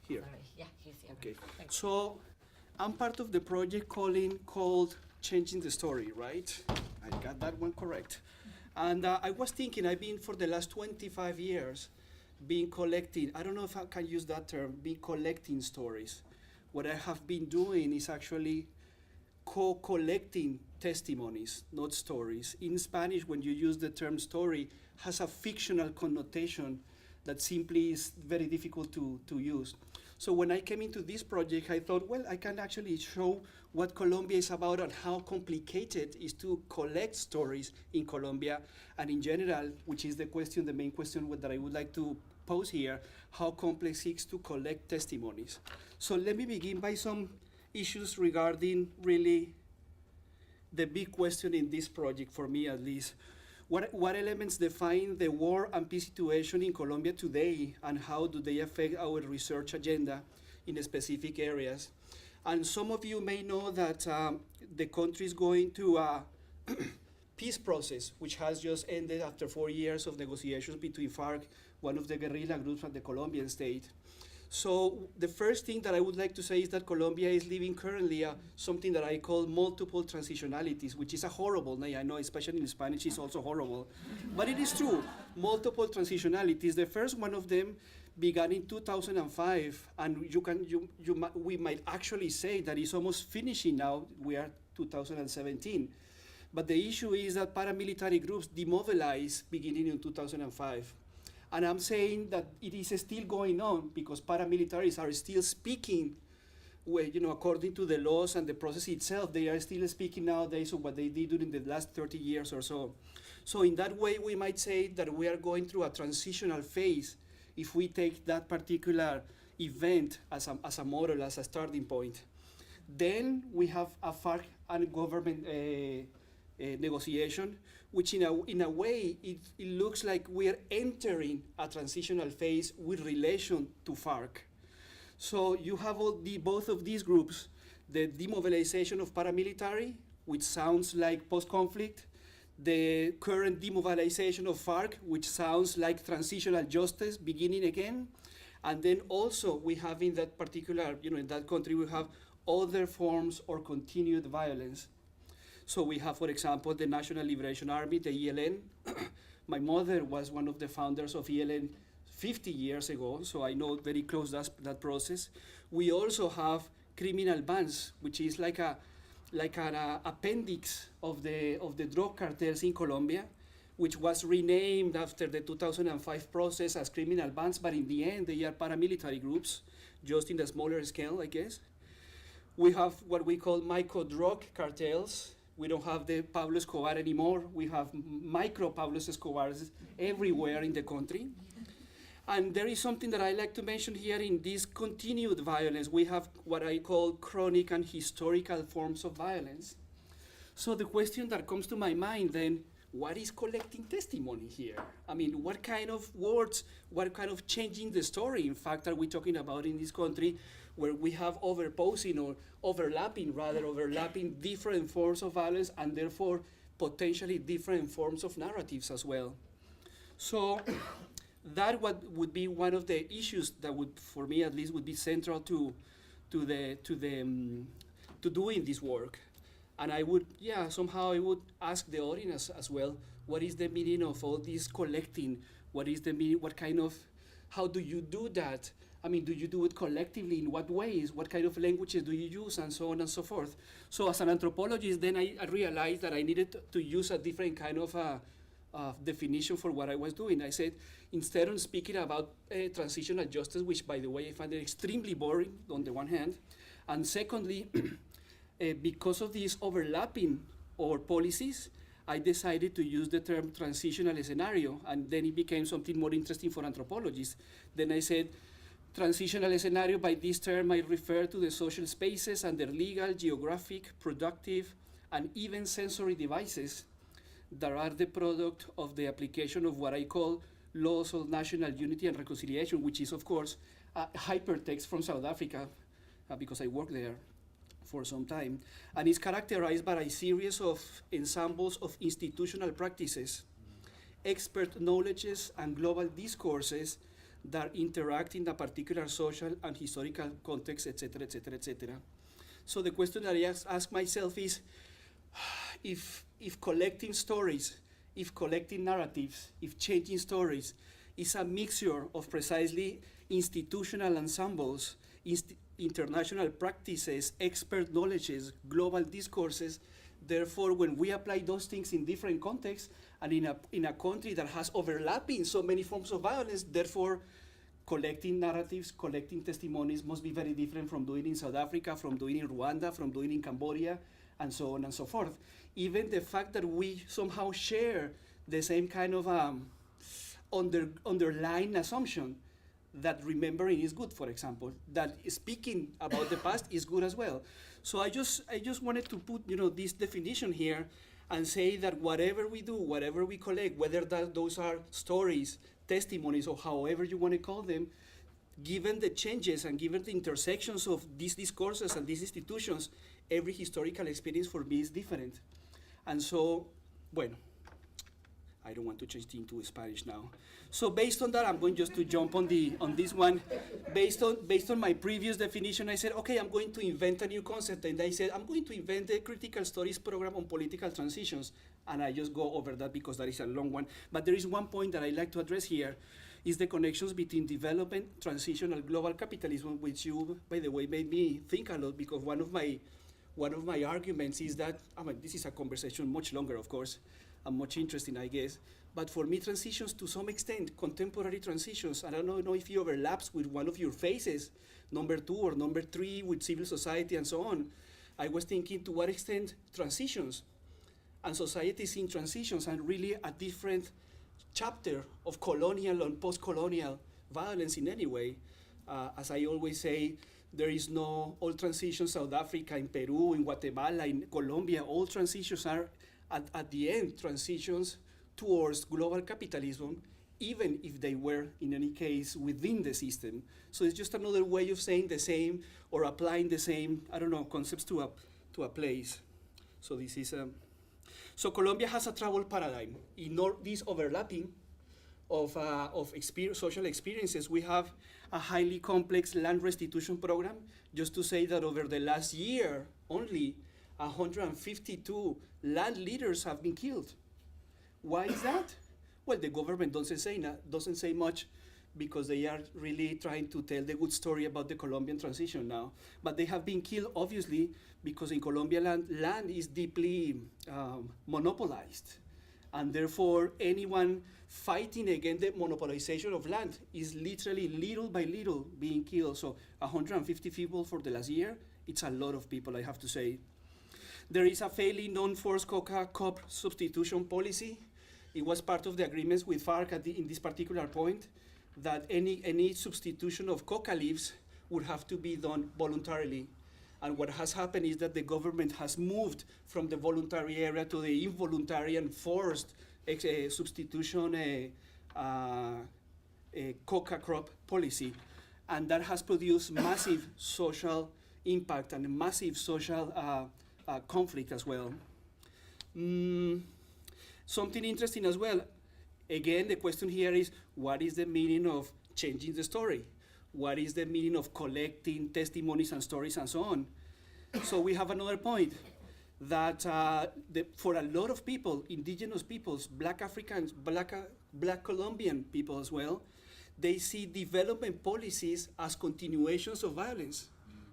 Here. Sorry. Yeah, he's here. Okay. Thank you. So I'm part of the project called Changing the Story, right? I got that one correct. And I was thinking, I've been for the last 25 years been collecting, I don't know if I can use that term, been collecting stories. What I have been doing is actually co-collecting testimonies, not stories. In Spanish, when you use the term story, has a fictional connotation that simply is very difficult to use. So when I came into this project, I thought, well, I can actually show what Colombia is about and how complicated it is to collect stories in Colombia, and in general, which is the main question that I would like to pose here, how complex it is to collect testimonies. So let me begin by some issues regarding really the big question in this project, for me at least. What elements define the war and peace situation in Colombia today, and how do they affect our research agenda in specific areas? And some of you may know that the country is going to a peace process, which has just ended after 4 years of negotiations between FARC, one of the guerrilla groups from the Colombian state. So the first thing that I would like to say is that Colombia is living currently something that I call multiple transitionalities, which is a horrible name. I know, especially in Spanish, it's also horrible. But it is true, multiple transitionalities. The first one of them began in 2005, and we might actually say that it's almost finishing now. We are 2017. But the issue is that paramilitary groups demobilized beginning in 2005. And I'm saying that it is still going on because paramilitaries are still speaking, according to the laws and the process itself. They are still speaking nowadays of what they did during the last 30 years or so. So in that way, we might say that we are going through a transitional phase if we take that particular event as a model, as a starting point. Then we have a FARC and government negotiation, which in a way, it looks like we are entering a transitional phase with relation to FARC. So you have both of these groups, the demobilization of paramilitary, which sounds like post-conflict, the current demobilization of FARC, which sounds like transitional justice beginning again, and then also we have in that particular, in that country, we have other forms or continued violence. So we have, for example, the National Liberation Army, the ELN. My mother was one of the founders of ELN 50 years ago, so I know very close that process. We also have criminal bands, which is like an appendix of the drug cartels in Colombia, which was renamed after the 2005 process as criminal bands, but in the end, they are paramilitary groups, just in a smaller scale, I guess. We have what we call micro-drug cartels. We don't have the Pablo Escobar anymore. We have micro Pablo Escobars everywhere in the country. And there is something that I like to mention here in this continued violence. We have what I call chronic and historical forms of violence. So the question that comes to my mind then, what is collecting testimony here? I mean, what kind of words, what kind of changing the story, in fact, are we talking about in this country where we have overposing or overlapping different forms of violence and therefore potentially different forms of narratives as well? So that would be one of the issues that would, for me at least, would be central to doing this work. And I would ask the audience as well, what is the meaning of all this collecting? What is the meaning, how do you do that? I mean, do you do it collectively? In what ways? What kind of languages do you use? And so on and so forth. So as an anthropologist, then I realized that I needed to use a different kind of definition for what I was doing. I said, instead of speaking about transitional justice, which by the way, I find it extremely boring on the one hand, and secondly, because of these overlapping policies, I decided to use the term transitional scenario, and then it became something more interesting for anthropologists. Then I said, transitional scenario, by this term, I refer to the social spaces and their legal, geographic, productive, and even sensory devices that are the product of the application of what I call laws of national unity and reconciliation, which is, of course, a hypertext from South Africa, because I worked there for some time, and is characterized by a series of ensembles of institutional practices, expert knowledges, and global discourses that interact in a particular social and historical context, etc., etc., etc. So the question that I ask myself is, if collecting stories, if collecting narratives, if changing stories is a mixture of precisely institutional ensembles, international practices, expert knowledges, global discourses, therefore when we apply those things in different contexts and in a country that has overlapping so many forms of violence, therefore collecting narratives, collecting testimonies must be very different from doing in South Africa, from doing in Rwanda, from doing in Cambodia, and so on and so forth. Even the fact that we somehow share the same kind of underlying assumption that remembering is good, for example, that speaking about the past is good as well. So I just wanted to put this definition here and say that whatever we do, whatever we collect, whether those are stories, testimonies, or however you want to call them, given the changes and given the intersections of these discourses and these institutions, every historical experience for me is different. And so, bueno, I don't want to change into Spanish now. So based on that, I'm going just to jump on this one. Based on my previous definition, I said, okay, I'm going to invent a new concept. And I said, I'm going to invent a critical studies program on political transitions. And I just go over that because that is a long one. But there is one point that I like to address here, is the connections between development, transition, and global capitalism, which you, by the way, made me think a lot, because one of my arguments is that, this is a conversation much longer, of course, and much interesting, I guess. But for me, transitions, to some extent, contemporary transitions, I don't know if it overlaps with one of your phases, number 2 or number 3, with civil society and so on. I was thinking, to what extent transitions and societies in transitions are really a different chapter of colonial and post-colonial violence in any way. As I always say, there is no all transitions, South Africa, in Peru, in Guatemala, in Colombia, all transitions are at the end transitions towards global capitalism, even if they were, in any case, within the system. So it's just another way of saying the same or applying the same, concepts to a place. So this is so Colombia has a travel paradigm. In all this overlapping of social experiences, we have a highly complex land restitution program. Just to say that over the last year, only 152 land leaders have been killed. Why is that? Well, the government doesn't say much, because they are really trying to tell the good story about the Colombian transition now. But they have been killed, obviously, because in Colombia land is deeply monopolized. And therefore, anyone fighting against the monopolization of land is literally little by little being killed. So 150 people for the last year, it's a lot of people, I have to say. There is a fairly non-forced coca cop substitution policy. It was part of the agreements with FARC in this particular point, that any substitution of coca leaves would have to be done voluntarily. And what has happened is that the government has moved from the voluntary area to the involuntary and forced substitution coca crop policy. And that has produced massive social impact and massive social conflict as well. Something interesting as well. Again, the question here is, what is the meaning of changing the story? What is the meaning of collecting testimonies and stories and so on? So we have another point, that for a lot of people, indigenous peoples, Black Africans, Black Colombian people as well, they see development policies as continuations of violence.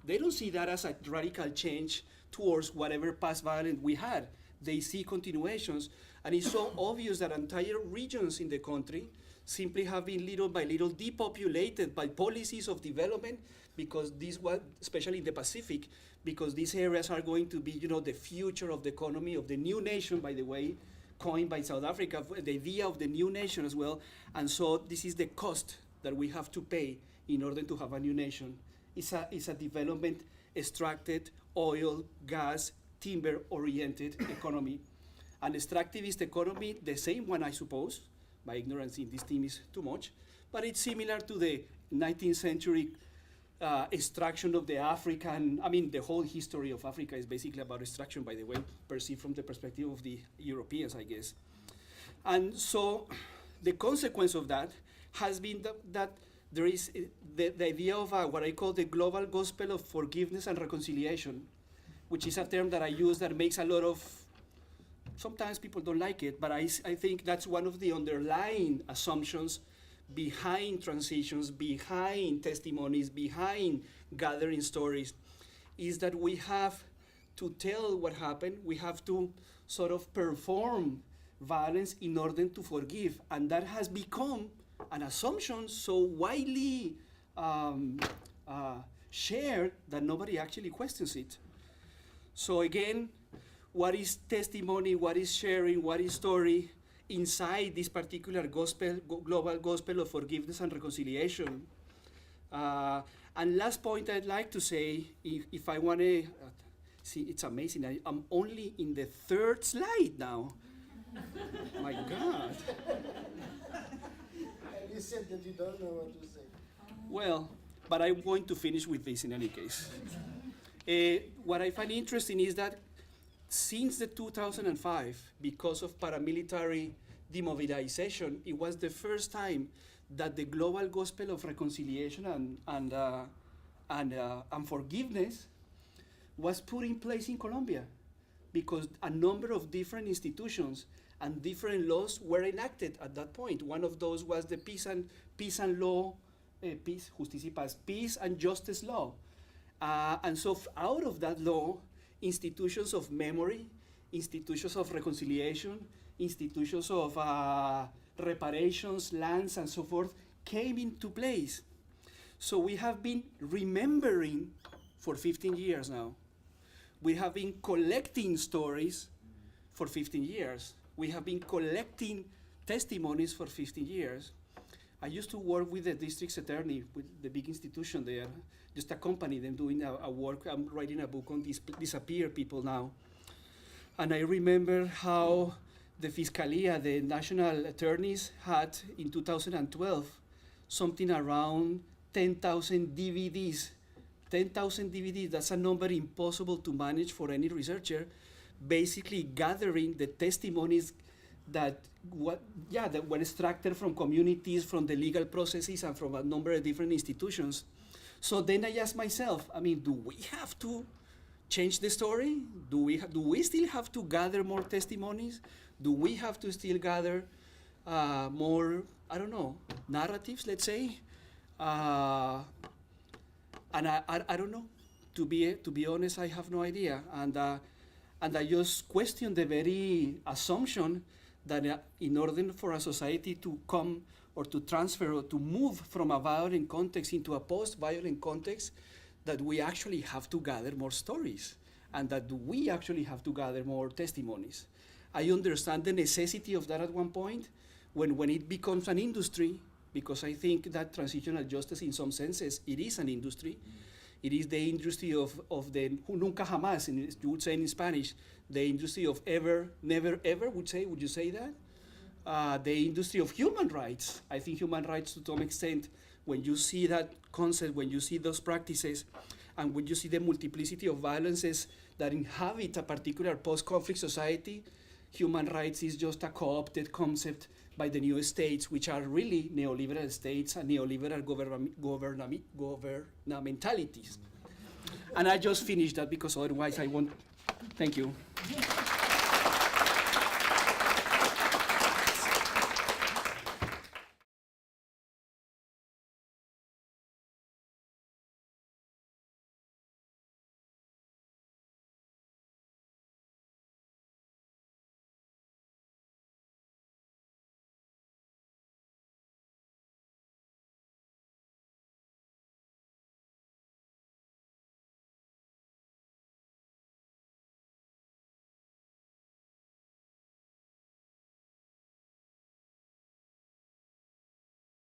They don't see that as a radical change towards whatever past violence we had. They see continuations. And it's so obvious that entire regions in the country simply have been little by little depopulated by policies of development, because these were, especially in the Pacific, because these areas are going to be, the future of the economy of the new nation, by the way, coined by South Africa, the idea of the new nation as well. And so this is the cost that we have to pay in order to have a new nation. It's a development extracted, oil, gas, timber-oriented economy. An extractivist economy, the same one, I suppose. My ignorance in this theme is too much, but it's similar to the 19th century extraction of the African, the whole history of Africa is basically about extraction, by the way, perceived from the perspective of the Europeans, I guess. And so the consequence of that has been that there is the idea of what I call the global gospel of forgiveness and reconciliation, which is a term that I use that makes a lot of, sometimes people don't like it, but I think that's one of the underlying assumptions behind transitions, behind testimonies, behind gathering stories, is that we have to tell what happened, we have to sort of perform violence in order to forgive. And that has become an assumption so widely shared that nobody actually questions it. So again, what is testimony, what is sharing, what is story inside this particular gospel, global gospel of forgiveness and reconciliation? And last point I'd like to say, if I want to, see, it's amazing, I'm only in the third slide now. My God. And you said that you don't know what to say. Well, but I'm going to finish with this in any case. What I find interesting is that since the 2005, because of paramilitary demobilization, it was the first time that the global gospel of reconciliation and forgiveness was put in place in Colombia, because a number of different institutions and different laws were enacted at that point. One of those was the peace and justice law. And so out of that law, institutions of memory, institutions of reconciliation, institutions of reparations, lands, and so forth came into place. So we have been remembering for 15 years now. We have been collecting stories for 15 years. We have been collecting testimonies for 15 years. I used to work with the district's attorney, with the big institution there, just accompany them doing a work. I'm writing a book on disappeared people now. And I remember how the Fiscalia, the national attorneys, had in 2012 something around 10,000 DVDs. 10,000 DVDs, that's a number impossible to manage for any researcher, basically gathering the testimonies that were extracted from communities, from the legal processes, and from a number of different institutions. So then I asked myself, I mean, do we have to change the story? Do we still have to gather more testimonies? Do we have to still gather more, I don't know, narratives, let's say? And I don't know. To be honest, I have no idea. And I just question the very assumption that in order for a society to come or to transfer or to move from a violent context into a post-violent context, that we actually have to gather more stories, and that we actually have to gather more testimonies. I understand the necessity of that at one point, when it becomes an industry, because I think that transitional justice, in some senses, it is an industry. It is the industry of the nunca jamás, you would say in Spanish, the industry of ever, never, ever, would you say that? The industry of human rights. I think human rights, to some extent, when you see that concept, when you see those practices, and when you see the multiplicity of violences that inhabit a particular post-conflict society, human rights is just a co-opted concept by the new states, which are really neoliberal states and neoliberal governmentalities. And I just finished that because otherwise I won't. Thank you.